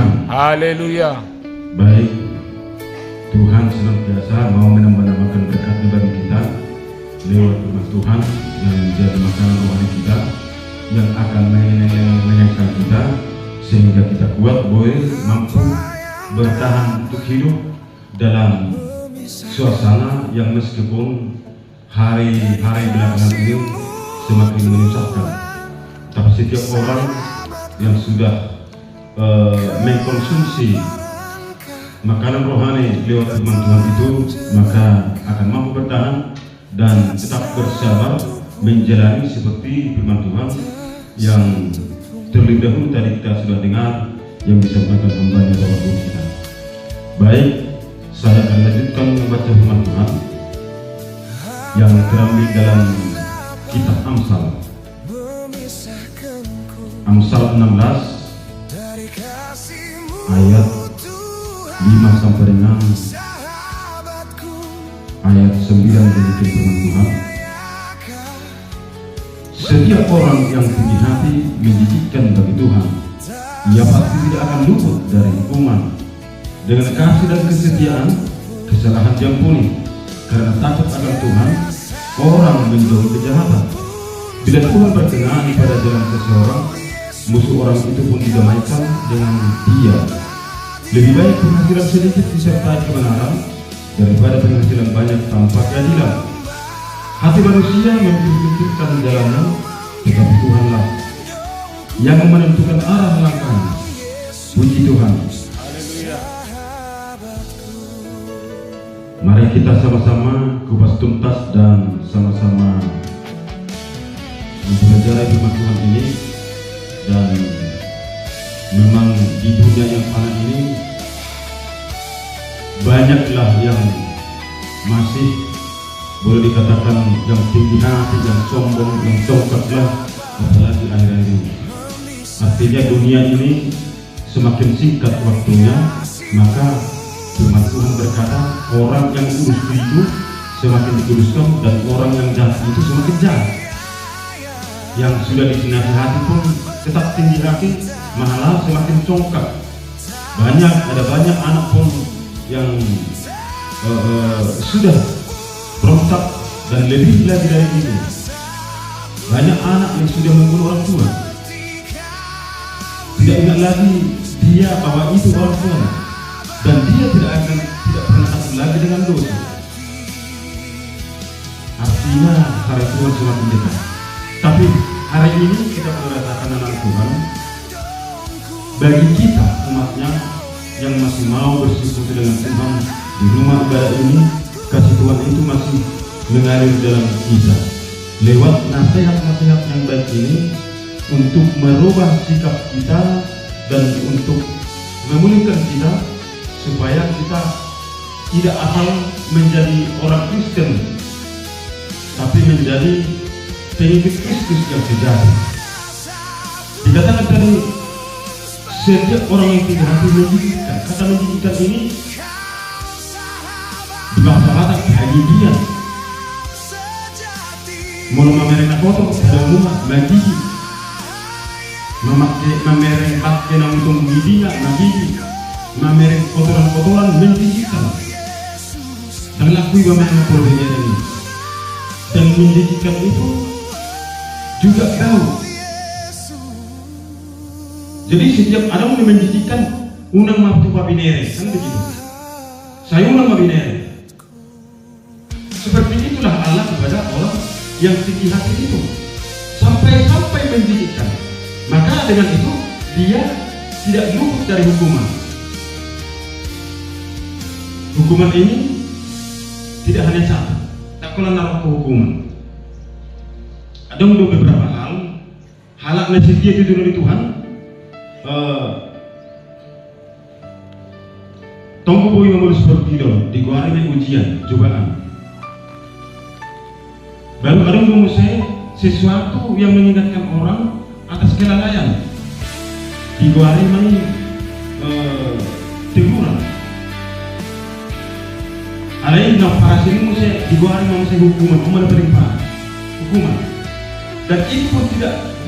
Tuhan. Haleluya. Baik, Tuhan senantiasa mau menambah-nambahkan berkat bagi kita lewat firman Tuhan yang menjadi makanan rohani kita, yang akan mengenyangkan kita sehingga kita kuat, boleh mampu bertahan untuk hidup dalam suasana yang meskipun hari-hari belakangan ini semakin menyusahkan. Tapi setiap orang yang sudah mengkonsumsi makanan rohani lewat firman Tuhan itu, maka akan mampu bertahan dan tetap bersabar menjalani seperti firman Tuhan yang terlebih dahulu tadi kita sudah dengar yang disampaikan hamba-Nya Bapak Guru kita. Baik, saya akan lanjutkan membaca firman Tuhan yang terambil dalam kitab Amsal. Amsal 16 ayat 5 sampai dengan ayat 9 demikian firman Tuhan. Setiap orang yang tinggi hati menjijikkan bagi Tuhan, ia pasti tidak akan luput dari hukuman. Dengan kasih dan kesetiaan, kesalahan diampuni. Karena takut akan Tuhan, orang menjauhi kejahatan. Bila Tuhan berkenan pada jalan seseorang, musuh orang itu pun didamaikan dengan dia. Lebih baik penghasilan sedikit disertai kebenaran daripada penghasilan banyak tanpa keadilan. Hati manusia memikirkan jalannya, tetapi Tuhanlah yang menentukan arah langkahnya. Puji Tuhan. Mari kita sama-sama kupas tuntas dan sama-sama mempelajari firman Tuhan ini. Dan memang di dunia yang fana ini banyaklah yang masih boleh dikatakan yang tinggi hati, yang sombong, yang congkaklah, apalagi akhir-akhir ini. Artinya dunia ini semakin singkat waktunya, maka firman Tuhan berkata orang yang kudus itu semakin dikuduskan dan orang yang jahat itu semakin jahat. Yang sudah disenangi pun tetap tinggi hati, malah semakin congkak. Ada banyak anak pun yang sudah berontak dan lebih lagi dari itu. Banyak anak yang sudah membunuh orang tua. Tidak ingat lagi dia bahwa itu orang tua, dan dia tidak pernah takut lagi dengan dosa. Artinya hari Tuhan semakin dekat. Tapi hari ini kita merasakan anak Tuhan, bagi kita umatnya yang masih mau bersekutu dengan Tuhan di rumah ibadah ini, kasih Tuhan itu masih mengalir dalam kita lewat nasihat-nasihat yang baik ini untuk merubah sikap kita dan untuk memulihkan kita supaya kita tidak asal menjadi orang Kristen, tapi menjadi pengikut Kristus yang sejati. Dikatakan tadi setiap orang yang tinggi hati menjijikkan. Kata menjijikkan ini di bahasa Batak hagigian. Mula mereka kotor pada rumah menjijik. Memereng pakai nama untuk giginya menjijik. Memereng kotoran-kotoran menjijikkan. Dan lakui bagaimana perbedaan ini. Dan menjijikkan itu juga tahu. Jadi setiap ada yang menjijikkan unang mabtu babinere, kan begitu. Saya unang babinere. Seperti itulah Allah kepada orang yang tinggi hati itu, sampai menjijikkan. Maka dengan itu dia tidak luput dari hukuman. Hukuman ini tidak hanya satu, tak kena naruh ke hukuman. Ada beberapa hal setia itu dari Tuhan. Tunggu boy nomor seperti itu di gua ini ujian, cobaan. Baru ada saya sesuatu yang mengingatkan orang atas kelalaian. Di gua ini teguran. Ada yang nafas ini saya di gua ini saya hukuman berlimpah, hukuman. Dan itu pun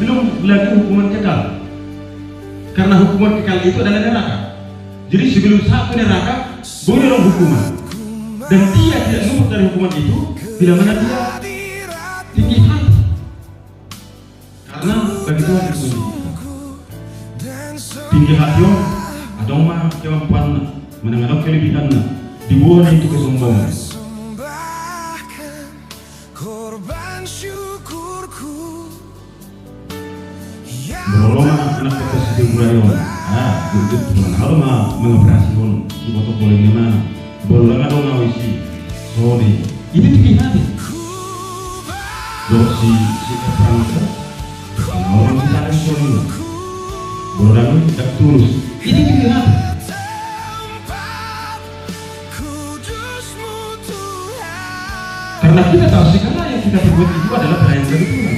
belum lagi hukuman kekal. karena hukuman kekal itu adalah neraka. Jadi sebelum satu neraka boleh dong hukuman, dan dia tidak luput dari hukuman itu bila mana dia tinggi hati, karena bagi Tuhan itu tinggi hati ada mah kemampuan menangani kelebihan di bawah itu kesombongan. Berolong anak kita sedih burayon, untuk Tuhan hal mah mengoperasi pun ibu tu boleh ni mana, boleh nggak dong ngawisi, sorry, ini tinggi hati. Si perang itu, orang kita ada sorry, boleh lagi tak tulus, ini tinggi hati. Karena kita tahu segala yang kita perbuat itu adalah pelayanan dari Tuhan.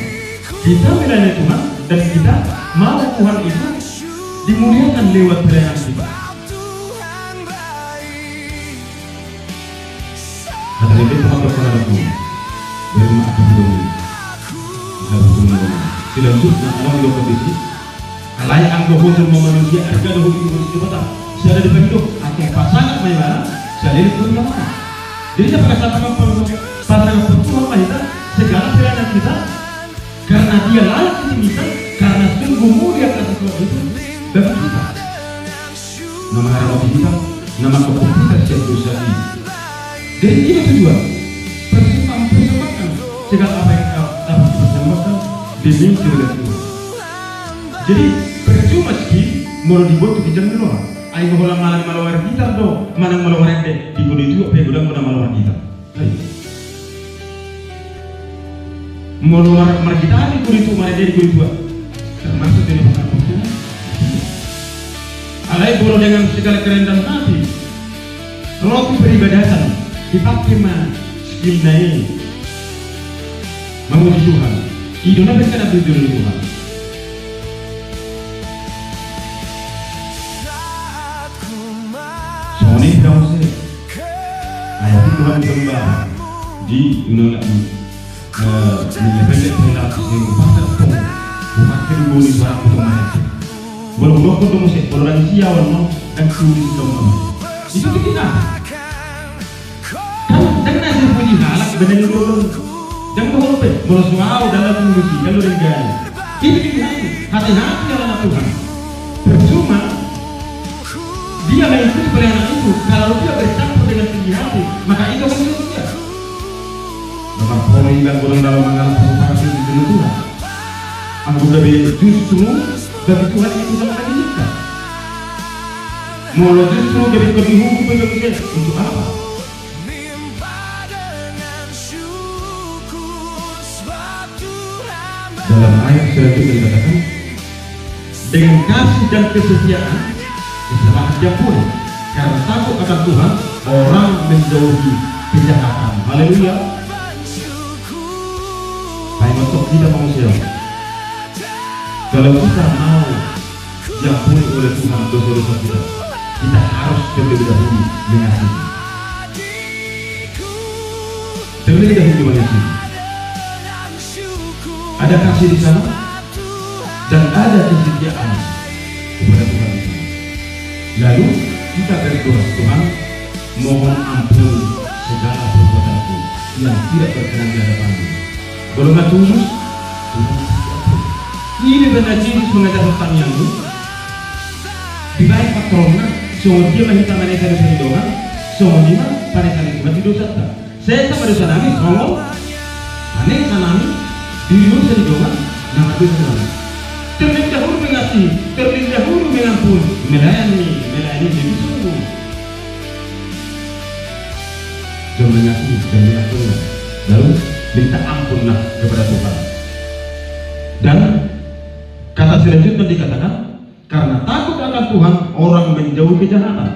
Kita melayani Tuhan dan kita mau Tuhan itu dimuliakan lewat pelayanan kita. Kata lebih Tuhan berkenan aku dari maaf dulu. Harus tunggu. Selanjutnya orang yang kondisi layak anggo hukum manusia harga dahulu itu betul. Saya ada di hidup atau pasangan mayana saya lihat punya mana. Jadi saya pakai pasangan Tuhan kita segala pelayanan kita karena dia layak ditinggikan, karena sungguh mulia kasih Tuhan itu bagi kita. Nama harapan kita, nama keputusan siap dosa ini. Jadi ini tujuan persembahkan segala apa yang dapat dipersembahkan demi kemuliaan Tuhan. Jadi percuma sih mau dibuat untuk kijang dulu. Ayo ngolah malang malawar kita do, malang malawar ente di gudang itu apa yang gudang gudang malawar kita. Malawar mar kita di gudang itu mana dia di gudang itu termasuk dari pengakuan. Alai boro dengan segala kerendahan hati, roti peribadatan dipakai mah skill naik memuji Tuhan. Idona berkata abdi Tuhan. Soalnya dalam sih, ayat Tuhan sembah di undang menyebabkan perilaku yang pasal pun bukan kedua suara otomatis. Bolong pun musik, bolong lagi siawan no dan tulis dong. Itu kita. Kan dengan hasil puji halak benar dulu. Jangan bohong pe, bolong suau dalam musik, dalam renggani. Ini kita hati-hati dalam Tuhan. Percuma dia mengikuti pelayanan itu, kalau dia bercampur dengan tinggi hati, maka itu akan sia-sia. Maka orang yang kurang dalam mengalami provokasi di dunia Tuhan, anggota justru bagi Tuhan itu sama lagi kita. Mau justru dari hukum bagi kita untuk apa? Dalam ayat selanjutnya dikatakan, dengan kasih dan kesetiaan diselamatkan pun, karena takut akan Tuhan orang menjauhi kejahatan. Haleluya. Baik untuk kita manusia, kalau kita mau diampuni oleh Tuhan dosa-dosa kita, kita harus terlebih dahulu mengasihi. Terlebih dahulu mengasihi. Ada kasih di sana dan ada kesetiaan kepada Tuhan. Lalu kita berdoa, Tuhan mohon ampun segala perbuatanku yang tidak berkenan di hadapan-Mu. Golongan tulus, ini benar Yesus mengajar tentang yang itu. Di baik patronnya, semua dia mahita mereka dari doa, semua dia pada kali itu mati dosa. Saya sama dosa nami, ngomong, aneh sanami, diri dosa di doa, nama dosa nami. Terlebih dahulu mengasihi, terlebih dahulu mengampuni, melayani jadi sungguh. Jangan mengasihi dan mengampuni, lalu minta ampunlah kepada Tuhan. Dan kata selanjutnya dikatakan, karena takut akan Tuhan orang menjauhi kejahatan.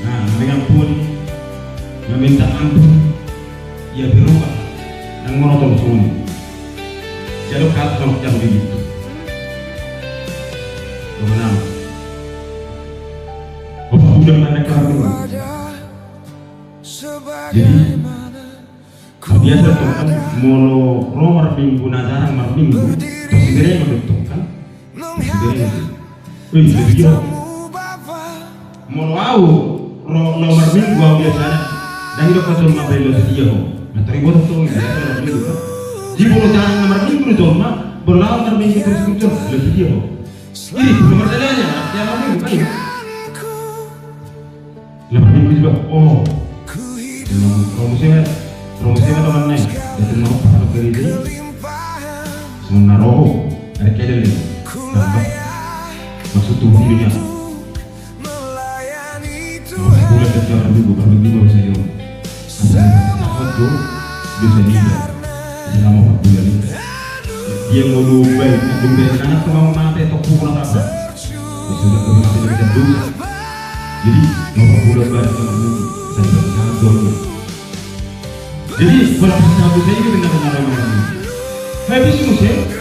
Nah, mengampuni, meminta ampun, ia berubah dan menonton semuanya. Jadi kalau yang begitu, bagaimana? Bapak udah menaikkan dulu. Jadi biasa tuh kan molo romar minggu nazarang mar minggu, terus segera yang menentukan, segera Wih, video. Mau au, nomor minggu au biasanya. Dan itu kau cuma beli video. Nah, terima kasih ya, nomor minggu. Jika lo jangan nomor minggu cuma berlawan nomor minggu terus video. Ini nomor jalannya, yang nomor minggu kan? Nomor minggu juga. Oh, promosinya teman nih. Jadi mau kalau beli ini, menaruh ada kayak ini. Maksud tubuh dirinya. Bulan kerja minggu baru bisa yuk. Apa tuh bisa tidak? Bisa mau 4 bulan ini. Dia mau Dubai karena tuh mau mati atau kurang apa? Sudah masih ada dosa. Jadi mau 4 bulan baru sama minggu sampai sekarang dulu. Jadi kalau satu saya ini benar-benar orang ini. Habis musim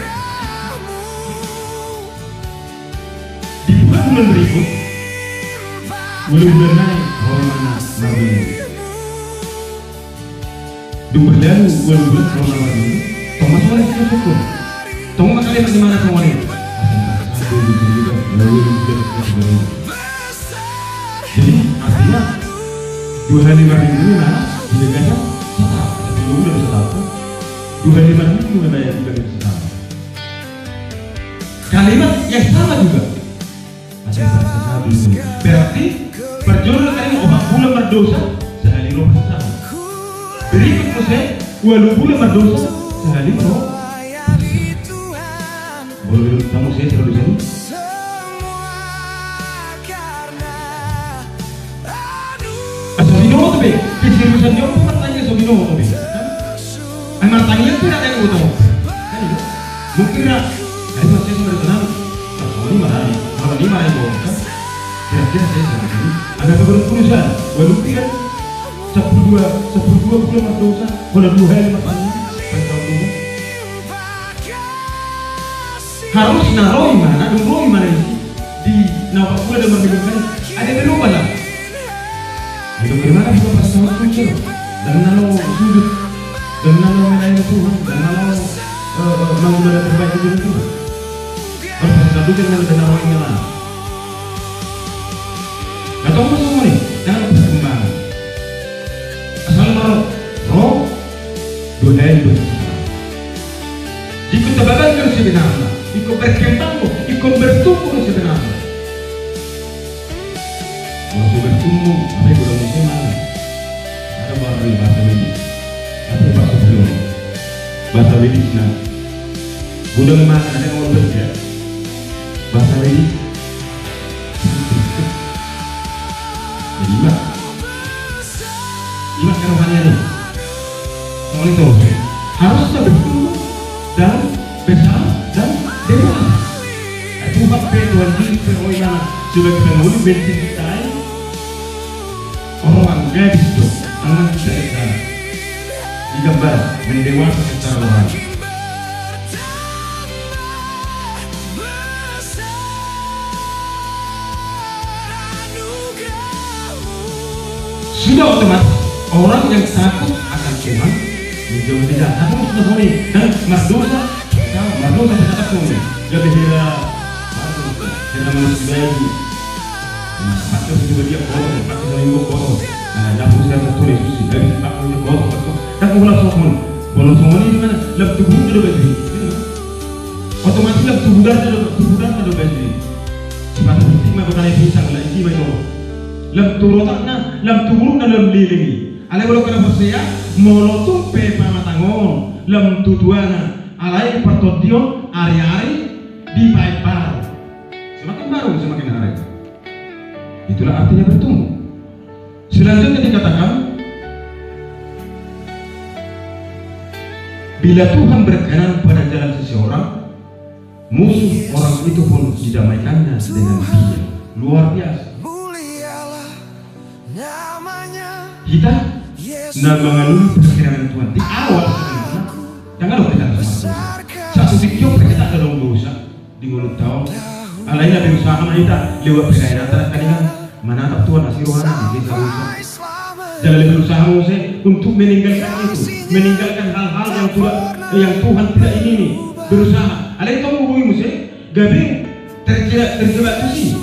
di bulan berikut belum benar orang mana nabi. Dua bulan orang nabi. Thomas orang itu cukup. Thomas kalian di mana semua ini? Jadi artinya 2 hari 5 minggu ini mana? Delegasinya setahun. Tapi udah setahun. 2 hari 5 minggu membayar 3 kali setahun. Kalimat yang sama juga. Berarti perjuangan kalian obat bulan berdosa sehari roh setahun. Berikut musim walau bulan berdosa sehari roh. Boleh kamu saya selalu di sini. Sobino tuh be, keseriusan dia pun tanya Sobino tuh be. Emang tanya tidak ada yang utama. Kan itu, mungkin lah. Dari masih sudah kenal. Kalau ini marah itu kan. Kira-kira saya sama ini. Ada keberusahaan. Walaupun kan 10 bulan berdosa, boleh 2 hari matanya. Harus naruh mana, dulu mana ini di nawak pula dan memberikan ada berubah lah. Itu bagaimana kita pas sama Tuhan dan nalar sudut dan nalar melayani Tuhan dan nalar mengulang terbaik itu Tuhan. Kalau satu dengan nalar ini lah. Atau apa semua ni? Jangan perkembangan. Asal roh 2 hari 2. Jika terbatas terus sebenarnya. Ikut berkembang, ikut bertumbuh sebenarnya. Waktu bertumbuh, apa yang sudah musim mana? Ada bahasa medis, ada bahasa biolog, bahasa medis. Nah, sudah memang ada yang mau bekerja. Bahasa medis. Jadi imak kerohanian ini. Monitor harusnya bertumbuh dan besar dan dewasa. Tuhan Tuhan diri perwira sebagai penghuni bensin kita orang gadis itu anak kita digambar mendewasa secara rohani. Sudah otomatis orang yang takut akan Tuhan menjauh tidak takut sudah boleh dan berdosa. Mardosa berkata kami, lebih bila kita manusia itu, pakai sudah dia kotor, pakai seminggu kotor, dapur saya tertulis susi, dari pakai kotor, dan ulah sokon, bolong sokon ini mana, lebih tubuh itu lebih, otomatis lebih tubuh dan itu lebih, cepat penting macam mana pisang lah ini macam, lebih turutannya, lebih tubuh dan lebih lagi, alai boleh kena bersih, molotung pepa matangon, lebih tujuannya. Alai pertotion hari-hari di baik baru, semakin baru semakin hari. Itulah artinya bertumbuh. Selanjutnya dikatakan, bila Tuhan berkenan pada jalan seseorang, musuh orang itu pun didamaikannya dengan Dia. Luar biasa. Kita mengalami perkiraan Tuhan di awal sebenarnya. Jangan lupa kita sama satu video kita ada dalam dosa di mulut tahu. Alainya berusaha kita lewat perkiraan terkadang menatap Tuhan asih rohani kita dosa. Jangan berusaha untuk meninggalkan itu, meninggalkan hal-hal yang Tuhan tidak ingini. Berusaha. Alai tahu hubungi musuh, gabe terjebak di sini.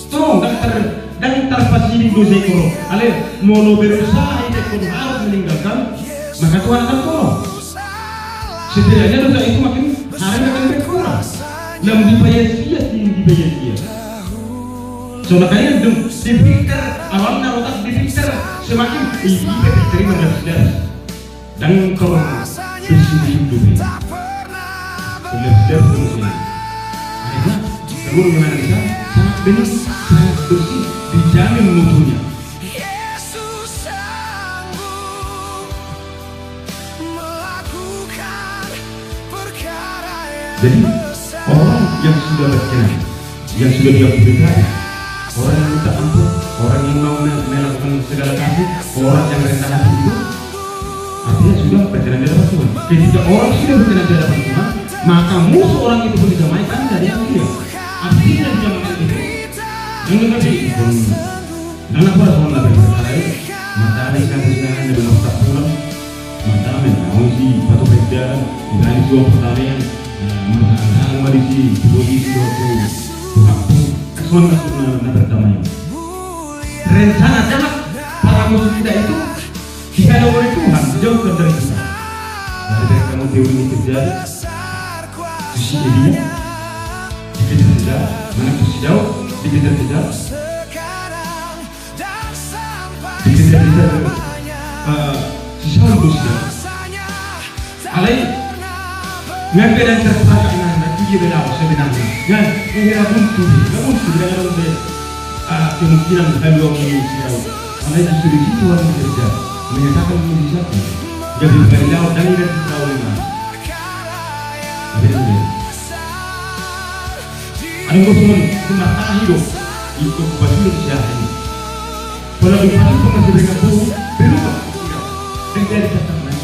Tolong dan terpasang dosa koro. Ale mau berusaha itu pun harus meninggalkan, maka Tuhan akan tolong. Setidaknya dosa itu makin hari akan berkurang. Dan dibayar dia. So makanya dipikir awalnya otak dipikir semakin ini diterima dan dan kalau bersih dulu. Sudah fungsi. Akhirnya kamu menganalisa sangat benar, sangat bersih, dijamin mutunya. Jadi orang yang sudah berkenan, yang sudah diampuni Tuhan, orang yang minta ampun, orang yang mau melakukan segala kasih, orang yang rendah hati itu, artinya sudah berkenan di hadapan Tuhan. Ketika orang sudah berkenan di hadapan Tuhan, maka musuh orang itu pun didamaikan dari yang dia. Artinya di zaman itu, yang lebih dan apa orang lebih berkata mata ada kasihnya dengan otak pulang, mata menawasi batu beda, dengan dua pertarian. Ang malisi, posisi waktu semua berdamai. Rencana jahat para musuh kita itu dikala oleh Tuhan jauhkan dari kita. Dari kamu teori kejar, sisi ini dikejar kejar, mana sisi jauh dikejar kejar, dikejar kejar, sisi halus ya. Alai ngapain dan terpakai dengan dia belau sebenarnya. Dan era buntu dengan kemungkinan haluan ini siau. Karena itu di situ orang bekerja menyatakan menjadi satu. Jadi belau dan tidak tahu lima. Ada yang semata hidup ikut baju sejarah ini. Kalau di mana pun masih bergabung berubah dan dari kata lain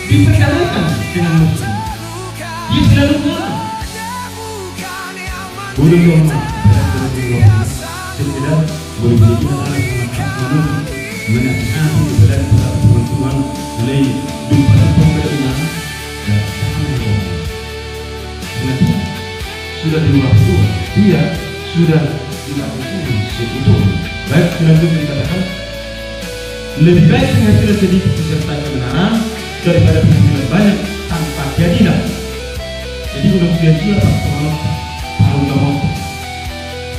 diperkarakan dengan musuh. Dia selalu menang. Boleh lama, sekedar boleh jadi kita anak menasihati kepada Tuhan mulai dunia pemberian dan kenapa sudah diluar Tuhan, dia sudah dilakukan sebetulnya. Baik selanjutnya dikatakan lebih baik penghasilan sedikit disertai kebenaran daripada penghasilan banyak tanpa keadilan. Jadi udah sia-sia pas kalau nggak mau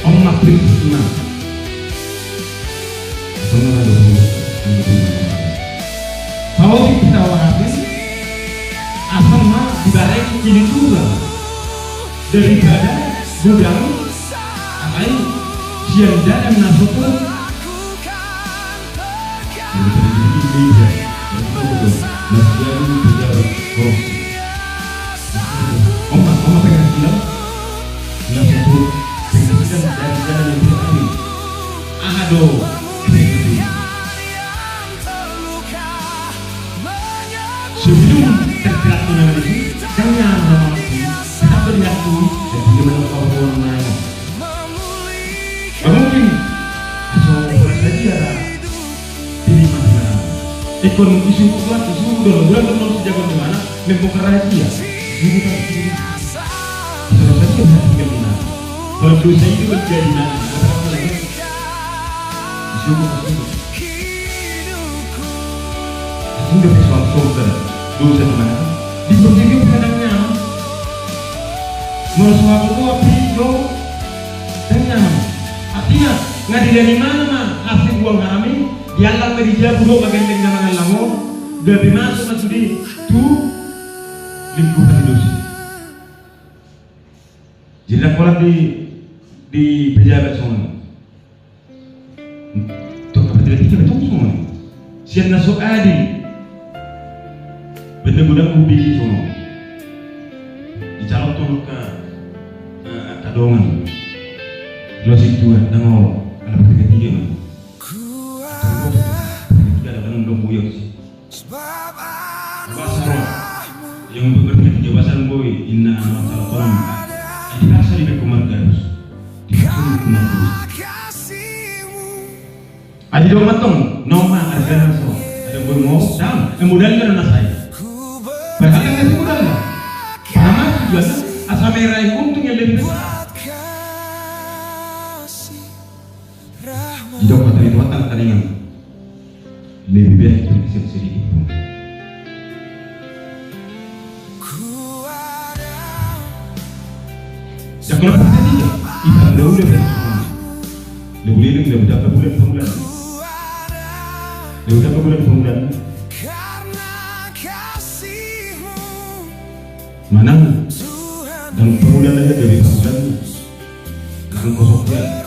omak berisma kalau kita habis asal mah dibareng ini juga daripada gudang apa sianda dan nasukun Oma pengen bilang nggak sebut pengen dari jalan yang tidak kami aduh sebelum tergerak dengan ini jangan memakai tetap berlaku dan bagaimana orang lain mungkin asal saja pilih mana ikon isu kuat isu bulan teman sejak bagaimana membuka rahasia kalau saja tinggal di mana kalau dosa itu menjadi mana apa lagi isu sudah soal soal dosa di mana di berbagai kadangnya merasa aku api yo dan artinya nggak dari mana mah hasil uang kami dialah kerja buruk bagian dengan lamo dari masuk di tu lingkungan dosa. Jadi orang di pejabat semua. Tuh apa tidak kita betul semua. Siapa nasuk adil. Benar-benar ubi semua. Dicalon turun ke kadongan. Losik dua tengok ada ketiga mah. Ketiga ada kan dong buyut sih. Bahasa yang berarti jawaban boy inna masalah dikasih di kemargarus dikasih di kemargarus adi dong matong noma ada so ada bermau dam kemudian karena saya berkata nggak sih mudah lah sama juga asal merah untung yang lebih besar Jika kata itu watang taringan lebih baik berkisir sedikit pun. Ya kalau kata dia, ikan dah udah bersemua. Lebih lagi dah berapa bulan pemulaan. Dah berapa bulan pemulaan. Mana? Dan pemulaan aja dari pemulaan. Langsung kosong dia.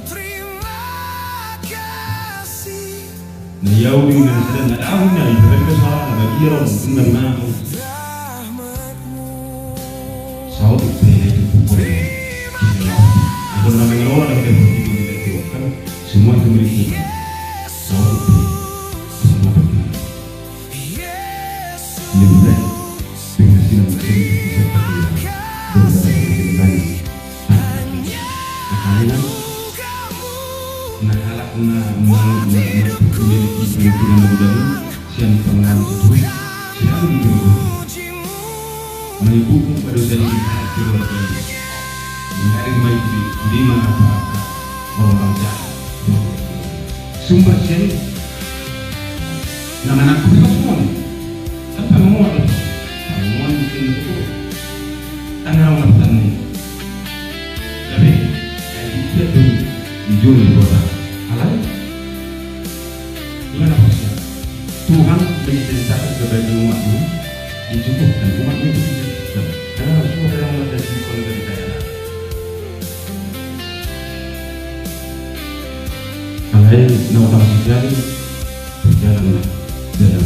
Nah, yau dengan sedang ada awalnya, ibarat kesalahan, bagi orang dengan nahu. Saud itu pukul. Kalau namanya orang yang begitu tidak dilakukan, semua itu milik Tuhan. Saud itu semua berdiri. Lebih baik dengan silang mesin bisa terlihat berbeda dengan lain. Makanya nakalak memiliki pemikiran berbeda siang pengalaman sesuai siang digerogoti menipu pada usia kita keluarga mencari baik di mana apa orang jahat sumber siang nama anak kita semua tanpa memuat mungkin itu tangan orang tani tapi kita tu jujur di kota halal gimana posisinya Tuhan menceritakan kepada umatnya dicukupkan umatnya itu dicukupkan karena semua dalam mata di keluarga kita halal nama tahu sekali berjalanlah dalam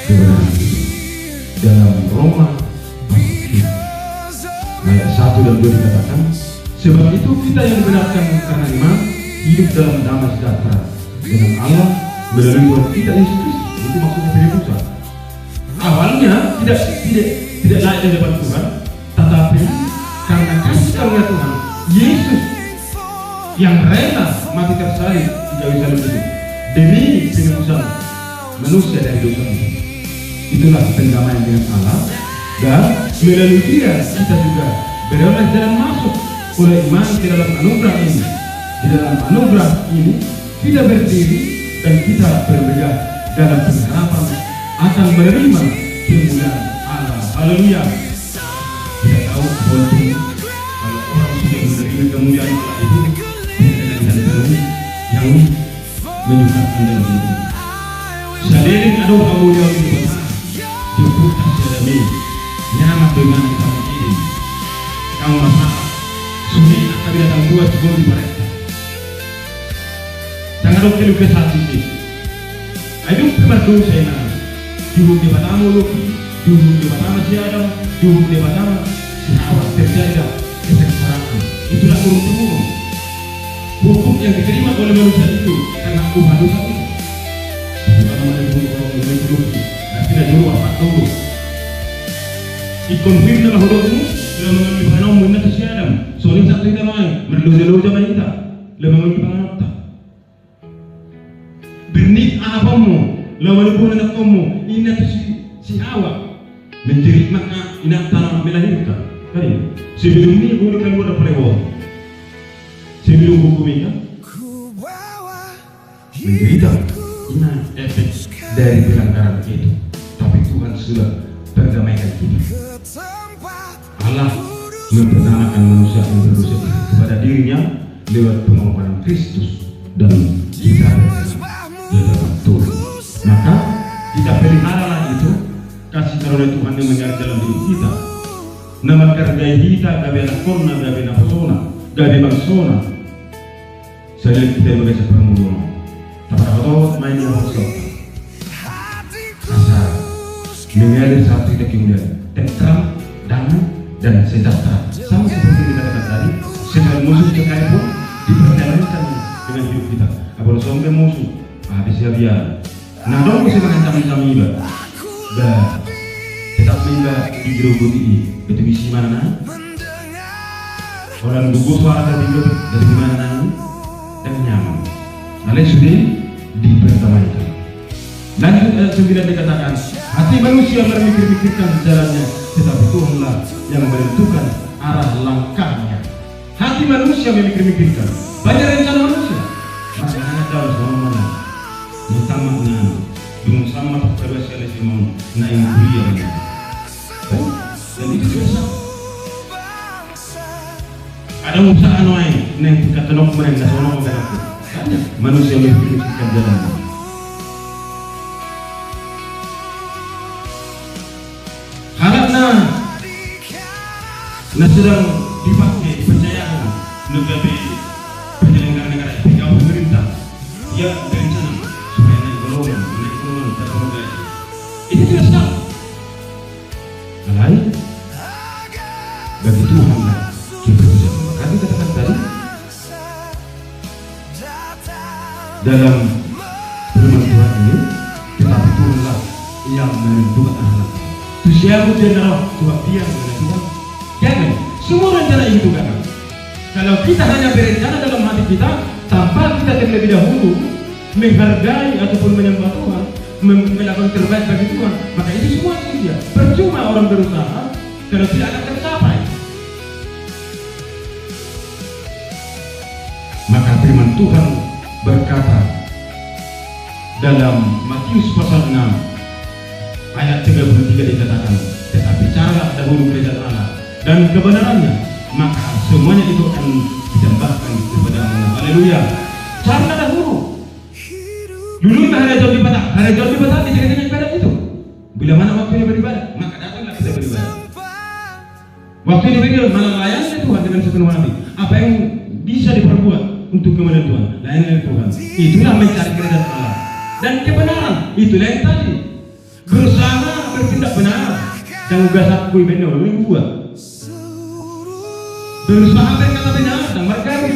kebenaran itu dalam Roma ayat 1 dan 2 dikatakan sebab itu kita yang dibenarkan karena iman hidup dalam damai sejahtera dengan Allah melalui Tuhan kita Yesus Kristus. Itu maksudnya Filipus. Awalnya tidak layak di hadapan Tuhan, tetapi karena kasih karunia Tuhan Yesus yang rela mati tersalib di kayu salib itu demi penebusan manusia dari dosa itu. Itulah pendamaian dengan Allah dan melalui Dia kita juga beroleh jalan masuk oleh iman ke dalam anugerah ini. Di dalam anugerah ini kita berdiri dan kita bermegah dalam pengharapan akan menerima kemuliaan Allah. Haleluya. Kita tahu penting kalau orang sudah menerima kemuliaan Allah itu dengan jalan yang menyukakan dan menyukai. Selain ada kemuliaan itu cukup terjadi nyaman dengan kita ini. Kamu masalah sulit akan datang buat sebelum mereka. Jangan lupa lupa hati ini. Ayo berdoa saya. Juhuk di pertama Luki, juhuk di pertama si Adam, juhuk di pertama si Hawa terjadi kesengsaraan. Itulah turun-turun. Hukum yang diterima oleh manusia itu karena Tuhan dosa itu. Bukan menerima orang itu Luki. Nah tidak jauh apa tahu. Ikonfirm dalam hidupmu dalam mengambil panau mengenai si Adam. Soalnya satu kita main berdoa-doa sama kita, dalam mengambil panau tak. Bernik apamu, lawan bulan kamu, ini si Hawa menjerit maka inak tanah melahirkan. Kan? Sebelum ini boleh keluar pelewah. Sebelum hukum ini menderita. Ini efek dari pelanggaran itu. Tapi Tuhan sudah berdamaikan kita. Allah memperkenalkan manusia yang berdosa kepada dirinya lewat pengorbanan Kristus dan kita dalam Tuhan. Maka kita peliharalah itu kasih karunia Tuhan yang mengalir dalam diri kita. Nama kerja kita gabe anak korna, gabe napsona, gabe bangsona. Saya kita mengajar permulaan. Tapi kalau main yang masuk, asal mengalir satu kita kemudian tentram, damai dan sejahtera. Sama seperti dikatakan tadi, segala musuh sekalipun diperkenalkan dengan hidup kita. Apalagi sampai musuh habis dia. Nah, dong bisa mengancam iba. Tetap iba digerogoti itu misi mana? Orang gugur suara dari mana? Dan nyaman. Lalu sudah dipertamaikan. Lanjut ayat 9 dikatakan, hati manusia memikir-mikirkan jalannya, tetapi Tuhanlah yang menentukan arah langkahnya. Hati manusia memikir-mikirkan banyak rencana manusia. Makanya na yang kuliah ini. Dan itu biasa. Ada usaha noai neng kata nok mereka sono mereka. Tanya manusia memikirkan jalan. Karena sedang dipakai dipercayakan negara penyelenggara negara itu pemerintah dia berencana supaya naik golongan terus itu tidak salah. Lain bagi Tuhan lah kita bisa mengatakan katakan tadi dalam firman Tuhan ini, tetapi Tuhanlah yang menentukan anak. Itu siapa general Tuhan dia menentukan. Jangan semua rencana itu kan. Kalau kita hanya berencana dalam hati kita tanpa kita terlebih dahulu menghargai ataupun menyembah Tuhan, melakukan terbaik bagi Tuhan, maka itu semua sia-sia. Percuma orang berusaha kalau tidak akan tercapai. Maka firman Tuhan berkata dalam Matius pasal 6 ayat 33 dikatakan, tetapi cara dahulu kerajaan Allah dan kebenarannya, maka semuanya itu akan ditambahkan kepadamu. Haleluya. Cara dahulu. Dulu hari John di Batak disegani ibadat itu. Bila mana waktunya beribadah, maka datanglah kita beribadah. Waktu ini beribadah, malah layani Tuhan dengan sepenuh hati. Apa yang bisa diperbuat untuk kemuliaan Tuhan, layani Tuhan. Itulah mencari kerajaan Allah dan kebenaran. Itulah yang tadi berusaha bertindak benar. Jangan gasak kui benar, lu buat. Berusaha berkata benar dan bergaul.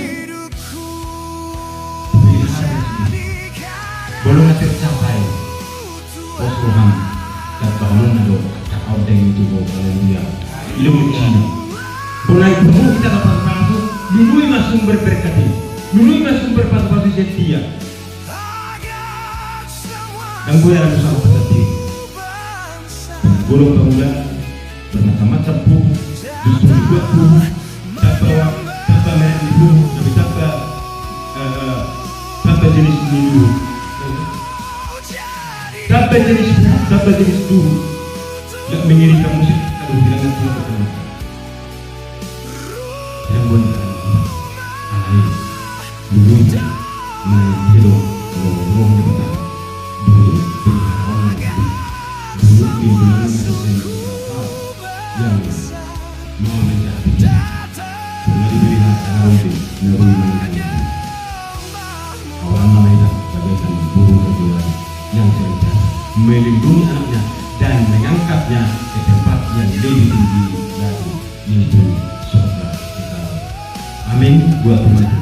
Belum tercapai. Oh Tuhan, kata orang ada kata orang itu, haleluya. Ilmu Cina. Mulai dulu kita dapat masuk, dulu masuk berberkati, dulu masuk berpatu-patu setia. Dan gue yang bersama peserta. Golong pemuda bermacam-macam buku, justru dibuat buku, tanpa merek di buku, tapi tanpa jenis dulu. Dapat jenis dulu yang mengirimkan musik kalau bilangan Tuhan berkenaan yang boneka alai dulu main hidung ngomong di petang dulu berkawan lagi dulu bimbingan siapa yang mau menjadi cuma diberi hati nanti nabi menjadi orang namanya bagaikan burung kedua yang senantiasa melindungi anaknya dan mengangkatnya ke tempat yang lebih tinggi lagi, yaitu surga kita. Amin. Buat teman-teman.